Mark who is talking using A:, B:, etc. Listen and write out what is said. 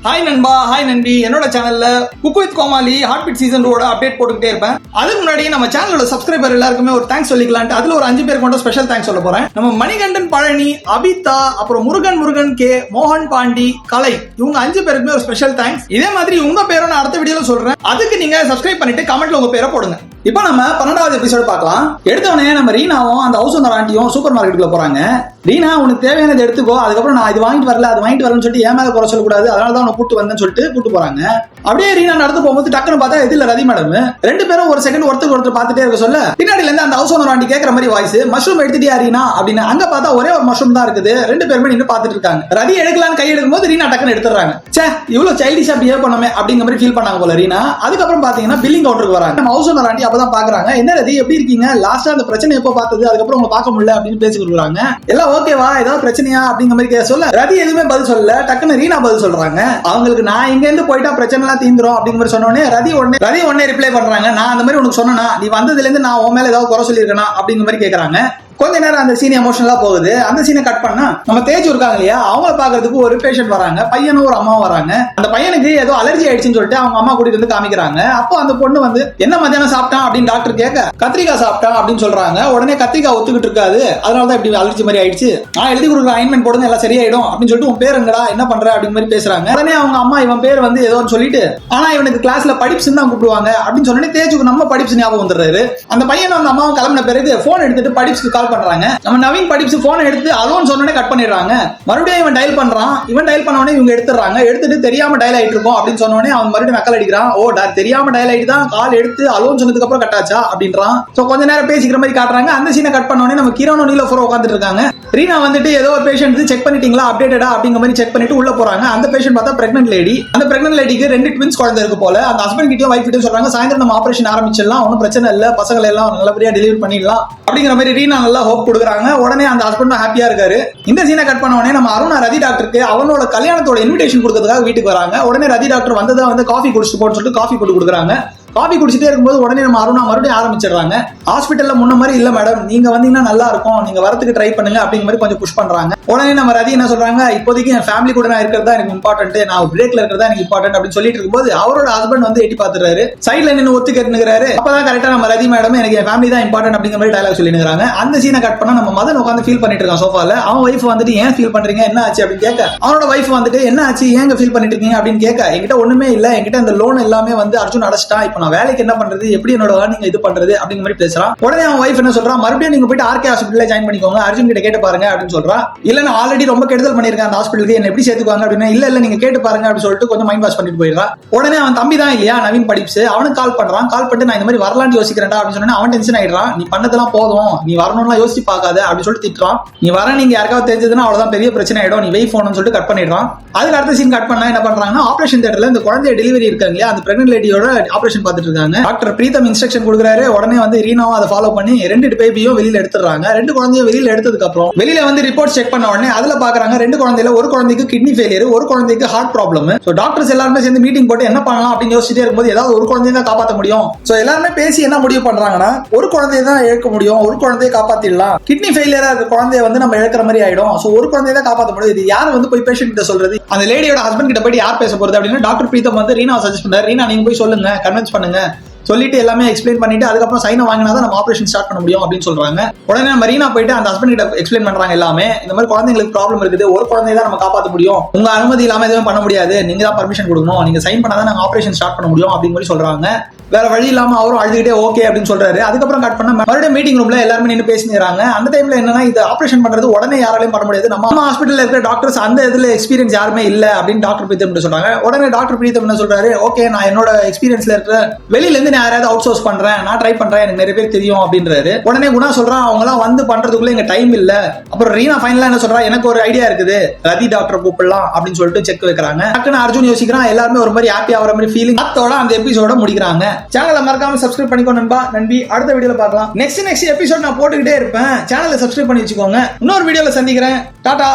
A: Hi நண்பா, hi நண்பி. என்னோட சேனல்ல cook with Comali heart beat season 2 update போட்டுக்கிட்டே இருப்பேன். அதுக்கு முன்னாடி நம்ம சேனலோட சப்ஸ்கிரைபர் எல்லாருக்குமே ஒரு தேங்க்ஸ் சொல்லிக்கலாம்னு அதுல ஒரு 5 பேர் கொண்ட ஸ்பெஷல் தேங்க்ஸ் சொல்ல போறேன். நம்ம மணிகண்டன் பழனி, அபிதா, அப்புறம் முருகன் கே, மோகன் பாண்டி, கலை, இவங்க 5 பேருக்குமே ஒரு ஸ்பெஷல் தேங்க்ஸ். இதே மாதிரி உங்க பேரும் நான் அடுத்த வீடியோல சொல்றேன். அதுக்கு நீங்க சப்ஸ்கிரைப் பண்ணிட்டு கமெண்ட்ல உங்க பேரை போடுங்க. இப்போ நம்ம 12வது எபிசோட் பார்க்கலாம். எடுத்தவனே நம்ம ரீனாவும் அந்த ஹவுஸ் ஓனர் ஆண்டியும் சூப்பர் மார்க்கெட்டுக்குள்ள போறாங்க. ரீனா, உனக்கு தேவையானது எடுத்துக்கோ, அதுக்கப்புறம் நான் இது வாங்கிட்டு வரல அது வாங்கிட்டு வரலன்னு சொல்லிட்டு ஏன் மேல குறை சொல்லக்கூடாது, அதனால தான் உன்னை கூட்டு வந்தேன்னு சொல்லிட்டு கூட்டு போறாங்க. அப்படியே ரீனா நடந்து போகும்போது டக்குன்னு பார்த்தா எதிரில் ரதி மேடம். 2 பேரும் ஒரு செகண்ட் ஒருத்தர் பார்த்துட்டே இருக்க சொல்ல பின்னாடில இருந்து அந்த ஹவுஸ் ஓனர் ஆண்டி கேட்கற மாதிரி வாய்ஸ், மஷ்ரூம் எடுத்துட்டியா ரீனா அப்படின்னு. அங்க பார்த்தா ஒரே ஒரு மஷ்ரூம் தான் இருக்குது. 2 பேருமே நின்று பார்த்துட்டு இருக்காங்க. ரதி எடுக்கலான்னு கை எடுக்கும் போது ரீனா டக்குன்னு எடுத்துறாங்க. சே, இவ்வளவு சைல்டிஷா பிஹேவ் பண்ணமே அப்படிங்கிற மாதிரி ஃபீல் பண்ணாங்க போல ரீனா. அதுக்கப்புறம் பாத்தீங்கன்னா பில்லிங் கவுண்டருக்கு வராங்க. நம்ம ஹவுஸ் ஓனர் ஆண்டி அப்பதான் பாக்குறாங்க, என்ன ரதி எப்படி இருக்கீங்க, லாஸ்டா அந்த பிரச்சனை எப்போ பார்த்தது, அதுக்கப்புறம் உங்களை பார்க்க முடியல அப்படின்னு பேசி கொடுக்குறாங்க. எல்லாம் ஓகேவா, ஏதாவது பிரச்சனையா அப்படிங்கிற மாதிரி கேட்க சொல்ல ரதி எதுவுமே பதில் சொல்லல. டக்குன்னு ரீனா பதில் சொல்றாங்க. அவங்களுக்கு நான் இங்க இருந்து போயிட்டா பிரச்சனை எல்லாம் தீந்துரும் அப்படிங்கிற மாதிரி சொன்னோடனே ரதி உடனே ரிப்ளை பண்றாங்க, நான் அந்த மாதிரி உனக்கு சொன்னா நீ வந்ததுல இருந்து நான் உன் மேல ஏதாவது குறை சொல்லியிருக்கேனா அப்படிங்கிற மாதிரி கேட்கறாங்க. கொஞ்ச நேரம் அந்த சீன் எமோஷனலா போகுது. அந்த சீனை கட் பண்ணா நம்ம தேஜ் இருக்காங்க இல்லையா, அவங்கள பாக்குறதுக்கு ஒரு பேஷண்ட் வராங்க, பையனும் ஒரு அம்மாவும் வராங்க. அந்த பையனுக்கு ஏதோ அலர்ஜி ஆயிடுச்சுன்னு சொல்லிட்டு அவங்க அம்மா கூட்டிட்டு வந்து காமிக்கிறாங்க. அப்போ அந்த பொண்ணு வந்து என்ன மத்தியானம் சாப்பிட்டான் அப்படின்னு டாக்டர் கேட்க கத்திரிக்காய் சாப்பிட்டான் அப்படின்னு சொல்றாங்க. உடனே கத்திரிக்காய் ஒத்துக்கிட்டு இருக்காது, அதனாலதான் இப்படி அலர்ஜி மாதிரி ஆயிடுச்சு, நான் எழுதி கொடுக்குற அயன்மெண்ட் போடுங்க எல்லாம் சரியாயிடும் அப்படின்னு சொல்லிட்டு உன் பேர் எங்கடா என்ன பண்ற அப்படின்னு மாதிரி பேசுறாங்க. உடனே அவங்க அம்மா இவன் பேர் வந்து ஏதோ சொல்லிட்டு ஆனா இவனுக்கு கிளாஸ்ல படிப்ஸ் தான் கூப்பிடுவாங்க அப்படின்னு சொன்னே தேஜுக்கு நம்ம படிப்ஸ் ஞாபகம் வந்துடுறாரு. அந்த பையன் அந்த அம்மாவும் கிளம்பின பிறகு போன் எடுத்துட்டு படிப்ஸ்க்கு கால் பண்றாங்க. நம்ம நவீன் படிப்ஸ் போன் எடுத்து அலோன் சொன்னோடனே கட் பண்ணிடுறாங்க. மறுபடியும் இவன் டயல் பண்றான். இவன் டயல் பண்ண உடனே இவங்க எடுத்துறாங்க. எடுத்துட்டு தெரியாம டயல் ஆயிட்டு இருக்கோம் அப்படின்னு சொன்ன உடனே அவன் மறுபடியும் நக்கல் அடிக்கிறான். ஓ, தெரியாம டயல் ஆயிட்டு தான் கால் எடுத்து அலோன் சொன்னதுக்கு அப்புறம் கட்டாச்சா அப்படின்றான். சோ கொஞ்ச நேரம் பேசிக்கிற மாதிரி காட்டுறாங்க. அந்த சீனை கட் பண்ண உடனே நம்ம கிரணோ நீலோஃபர் உட்காந்துட்டு இருக்காங்க. ரீனா வந்துட்டு ஏதோ ஒரு பேஷண்ட் செக் பண்ணிட்டீங்களா அப்டேட்டடா அப்படிங்கிற மாதிரி செக் பண்ணிட்டு உள்ள போறாங்க. அந்த பேஷண்ட் பார்த்தா பிரெக்னன்ட் லேடி. அந்த பிரெக்னன்ட் லேடிக்கு 2 ட்வின்ஸ் குழந்தை இருக்கு போல. அந்த ஹஸ்பண்ட் கிட்டயும் வைஃப் கிட்டயும் சொல்றாங்க, சாயந்தரம் நம்ம ஆபரேஷன் ஆரம்பிச்சிடலாம், ஒன்னும் பிரச்சனை இல்ல, பசங்களை எல்லாம் நல்லபடியா டெலிவரி பண்ணிடலாம் அப்படிங்கிற மாதிரி ரீனா நல்லா ஹோப் கொடுக்குறாங்க. உடனே அந்த ஹஸ்பண்ட் ஹாப்பியா இருக்காரு. இந்த சீனை கட் பண்ண உடனே நம்ம அருணா ரதி டாக்டருக்கு அவனோட கல்யாணத்தோட இன்விடேஷன் கொடுக்கறதுக்காக வீட்டுக்கு வராங்க. உடனே ரதி டாக்டர் வந்ததா வந்து காஃபி குடிச்சிட்டு போன்னு சொல்லிட்டு காஃபி போட்டு கொடுக்குறாங்க. காபி குடிச்சிட்டே இருக்கும்போது உடனே நம்ம அருணா மறுபடியும் ஆரம்பிச்சிடுறாங்க. ஹாஸ்பிட்டல்ல முன்ன மாதிரி இல்ல மேடம், நீங்க வந்தீங்கன்னா நல்லா இருக்கும், நீங்க வரதுக்கு ட்ரை பண்ணுங்க அப்படிங்கிற மாதிரி கொஞ்சம் புஷ் பண்றாங்க. உடனே நம்ம ரதி என்ன சொல்றாங்க, இப்போதைக்கு என் ஃபேமிலி கூட நான் இருக்கிறதா எனக்கு இம்பார்ட்டன்ட், நான் பிரேக்ல இருக்கிறதா எனக்கு இம்பார்ட்டன்ட் அப்படின்னு சொல்லிட்டு இருக்கும்போது அவரோட ஹஸ்பண்ட் வந்து எட்டி பாத்துறாரு. சைட்ல நின்று ஒத்து கேட்டுக்கிறாரு. அப்பதான் கரெக்டா நம்ம ரதி மேடம் எனக்கு என் ஃபேமிலி தான் இம்பார்ட்டன்ட் அப்படிங்கிற மாதிரி டயலாக் சொல்லிடுறாங்க. அந்த சீனை கட் பண்ணா நம்ம மதன் உட்காந்து ஃபீல் பண்ணிட்டு இருக்கான் சோஃபால. அவன் வைஃப் வந்துட்டு ஏன் ஃபீல் பண்றீங்க, என்ன ஆச்சு அப்படின்னு கேட்க அவனோட வைஃப் வந்துட்டு என்ன ஆச்சு ஏங்க ஃபீல் பண்ணிட்டு இருக்கீங்க அப்படின்னு கேட்க என்கிட்ட ஒண்ணுமே இல்ல, என்கிட்ட அந்த லோன் எல்லாமே வந்து அர்ஜுன் அடைச்சிட்டான், இப்போ நான் வேலைக்கு என்ன பண்றது, எப்படி என்னோட நீங்க இது பண்றது அப்படிங்கிற மாதிரி பேசுறான். உடனே அவன் வைஃப் என்ன சொல்றான், மறுபடியும் நீங்க போயிட்டு ஆர்கே ஹாஸ்பிட்டல்ல ஜாயின் பண்ணிக்கோங்க, அர்ஜுன் கிட்ட கேட்டு பாருங்க அப்படின்னு சொல்றான். இல்ல நான் ஆல்ரெடி ரொம்ப கெடுதல் பண்ணிருக்கேன் அந்த ஹாஸ்பிட்டலுக்கு, என்ன எப்படி சேர்த்துக்குவாங்க அப்படின்னா இல்ல நீங்க கேட்டு பாருங்க அப்படின்னு சொல்லிட்டு கொஞ்சம் மைண்ட் வாஷ் பண்ணிட்டு போயிடுறான். உடனே அவன் தம்பி தான் இல்லையா நவீன் படிப்ஸ், அவனுக்கு கால் பண்றான். கால் பண்ணிட்டு நான் இந்த மாதிரி வரலான்னு யோசிக்கிறேன்டா அப்படின்னு சொன்னா அவன் டென்ஷன் ஆயிடுறான். நீ பண்ணதெல்லாம் போதும், நீ வரணும்லாம் யோசிச்சு பார்க்காத அப்படின்னு சொல்லிட்டு திட்டுறான். நீ வர நீங்க யாருக்காவது தெரிஞ்சதுன்னா அவ்வளவுதான் பெரிய பிரச்சனை ஆயிடும், நீ வெயிட் போகணும்னு சொல்லிட்டு கட் பண்ணிடுறான். அதுக்கு அடுத்த சீன் கட் பண்ணா என்ன பண்றாங்கன்னா ஆபரேஷன் தியேட்டர்ல இந்த குழந்தைய டெலிவரி இருக்காங்க இல்லையா, அந்த பிரெக்னன்ட் லேடியோட ஆபரேஷன் பார்த்துட்டு இருக்காங்க. டாக்டர் பிரீத்தம் இன்ஸ்ட்ரக்ஷன் கொடுக்குறாரு. உடனே வந்து ரீனாவும் அதை ஃபாலோ பண்ணி 2 பேபியும் வெளியில எடுத்துறாங்க. 2 குழந்தையும் வெளியில எடுத்ததுக்கு அப்புறம் வெளியில வந்து ரிப்போர்ட் செக் பண்ண உடனே அதுல பாக்குறாங்க 2 குழந்தையில ஒரு குழந்தைக்கு கிட்னி ஃபெயிலியர், ஒரு குழந்தைக்கு ஹார்ட் ப்ராப்ளம். சோ டாக்டர்ஸ் எல்லாருமே சேர்ந்து மீட்டிங் போட்டு என்ன பண்ணலாம் அப்படின்னு யோசிச்சுட்டே இருக்கும்போது ஏதாவது ஒரு குழந்தையை தான் காப்பாற்ற முடியும். சோ எல்லாருமே பேசி என்ன முடிவு பண்றாங்கன்னா ஒரு குழந்தையை தான் இழக்க முடியும், ஒரு குழந்தையை காப்பாத்திடலாம். கிட்னி ஃபெயிலியரா இருக்க குழந்தைய வந்து நம்ம இழக்கிற மாதிரி ஆயிடும். சோ ஒரு குழந்தையை தான் காப்பாற்ற முடியும். இது யார் வந்து போய் பேஷண்ட் கிட்ட சொல்றது, அந்த லேடியோட ஹஸ்பண்ட் கிட்ட போய் யார் பேச போறது அப்படின்னு டாக்டர் பிரீத்தம் வந்து ரீனா சஜஸ்ட் பண்றாரு. ரீனா நீங்க போய் சொல்லுங்க, கன்வின்ஸ் பண்ணுங்க, சொல்லிட்டு எல்லாமே எக்ஸ்பிளைன் பண்ணிட்டு அதுக்கப்புறம் சைனை வாங்கினா தான் நம்ம ஆபரேஷன் ஸ்டார்ட் பண்ண முடியும் அப்படின்னு சொல்றாங்க. உடனே நம்ம ரீனா போயிட்டு அந்த ஹஸ்பண்ட் கிட்ட எக்ஸ்பிளைன் பண்றாங்க எல்லாமே. இந்த மாதிரி குழந்தைங்களுக்கு ப்ராப்ளம் இருக்குது, ஒரு குழந்தைய தான் நம்ம காப்பாற்ற முடியும், உங்க அனுமதி இல்லாம எதுவும் பண்ண முடியாது, நீங்க தான் பர்மிஷன் கொடுக்கணும், நீங்க சைன் பண்ணாதான் நாங்க ஆபரேஷன் ஸ்டார்ட் பண்ண முடியும் அப்படின்னு சொல்லி சொல்றாங்க. வேற வழி இல்லாம அவரும் அழுதுகிட்டே ஓகே அப்படின்னு சொல்றாரு. அதுக்கப்புறம் கட் பண்ண மறுபடியும் மீட்டிங் ரூம்ல எல்லாருமே நின்று பேசிக்கிறாங்க. அந்த டைம்ல என்னன்னா இது ஆபரேஷன் பண்றது உடனே யாராலையும் பண்ண முடியாது, நம்ம ஹாஸ்பிட்டல்ல இருக்கிற டாக்டர்ஸ் அந்த இதுல எக்ஸ்பீரியன்ஸ் யாருமே இல்ல அப்படின்னு டாக்டர் பிரீத்தம் சொல்றாங்க. உடனே டாக்டர் பிரீத்தம் என்ன சொல்றாரு, ஓகே நான் என்னோட எக்ஸ்பீரியன்ஸ்ல இருக்கிற வெளியில இருந்து நான் யாராவது அவுட் சோர்ஸ் பண்றேன், நான் ட்ரை பண்றேன், எனக்கு நிறைய பேர் தெரியும் அப்படின்றாரு. உடனே குணா சொல்றான் அவங்க எல்லாம் வந்து பண்றதுக்குள்ள எங்க டைம் இல்ல. அப்புறம் ரீனா ஃபைனலா என்ன சொல்றா, எனக்கு ஒரு ஐடியா இருக்குது, ரதி டாக்டர் கூப்பிடலாம் அப்படின்னு சொல்லிட்டு செக் வைக்கிறாங்க. டக்குன்னு அர்ஜுன் யோசிக்கிறான். எல்லாருமே ஒரு மாதிரி ஹாப்பி ஆகிற மாதிரி ஃபீலிங் அத்தோட அந்த எபிசோட முடிக்கிறாங்க. சேனலை மறக்காம சப்ஸ்கிரைப் பண்ணிக்கோ நண்பா. நன்றி. அடுத்த வீடியோல பார்க்கலாம். நெக்ஸ்ட் எபிசோட் நான் போட்டுக்கிட்டே இருப்பேன். சேனலை சப்ஸ்கிரைப் பண்ணி வச்சுக்கோங்க. இன்னொரு வீடியோல சந்திக்கிறேன். டாடா.